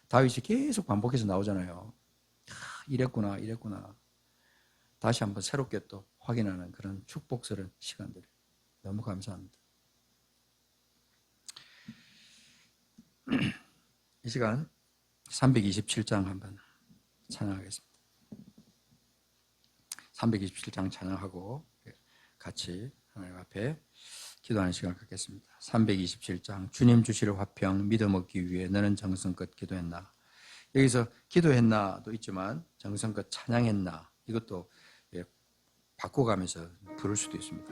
다윗이 계속 반복해서 나오잖아요. 이랬구나. 다시 한번 새롭게 또 확인하는 그런 축복스러운 시간들. 너무 감사합니다. 이 시간 327장 한번 찬양하겠습니다. 327장 찬양하고 같이 하나님 앞에 기도하는 시간을 갖겠습니다. 327장 주님 주실 화평 믿음 얻기 위해 너는 정성껏 기도했나. 여기서 기도했나도 있지만 정성껏 찬양했나 이것도 바꿔가면서 부를 수도 있습니다.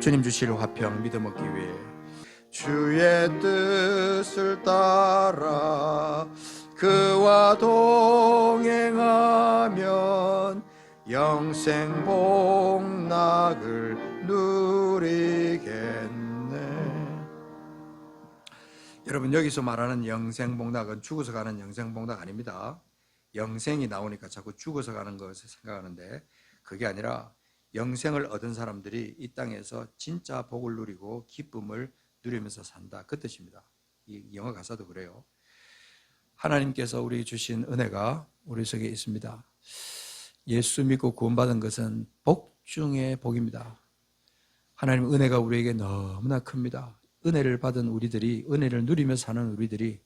주님 주실 화평 믿음 얻기 위해 주의 뜻을 따라 그와 동행하면 영생 복락을 누리겠네. 여러분 여기서 말하는 영생 복락은 죽어서 가는 영생 복락 아닙니다. 영생이 나오니까 자꾸 죽어서 가는 것을 생각하는데 그게 아니라 영생을 얻은 사람들이 이 땅에서 진짜 복을 누리고 기쁨을 누리면서 산다 그 뜻입니다. 이 영어 가사도 그래요. 하나님께서 우리에게 주신 은혜가 우리 속에 있습니다. 예수 믿고 구원받은 것은 복 중의 복입니다. 하나님 은혜가 우리에게 너무나 큽니다. 은혜를 받은 우리들이 은혜를 누리며 사는 우리들이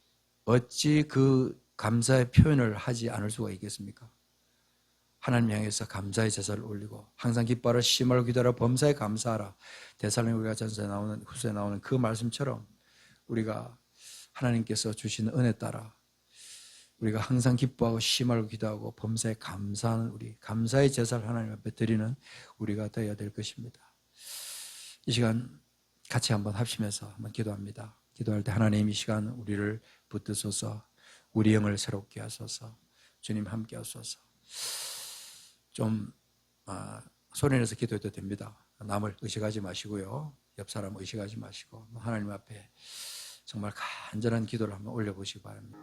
어찌 그 감사의 표현을 하지 않을 수가 있겠습니까? 하나님 향해서 감사의 제사를 올리고 항상 기뻐하라 심하고 기도하라 범사에 감사하라. 데살로니가 전서에 나오는 후서에 나오는 그 말씀처럼 우리가 하나님께서 주시는 은혜 따라 우리가 항상 기뻐하고 심하고 기도하고 범사에 감사하는 우리 감사의 제사를 하나님 앞에 드리는 우리가 되어야 될 것입니다. 이 시간 같이 한번 합심해서 한번 기도합니다. 기도할 때 하나님 이 시간 우리를 붙드소서 우리 영을 새롭게 하소서 주님 함께 하소서. 좀 소리내서 기도해도 됩니다. 남을 의식하지 마시고요. 옆 사람 의식하지 마시고 하나님 앞에 정말 간절한 기도를 한번 올려보시기 바랍니다.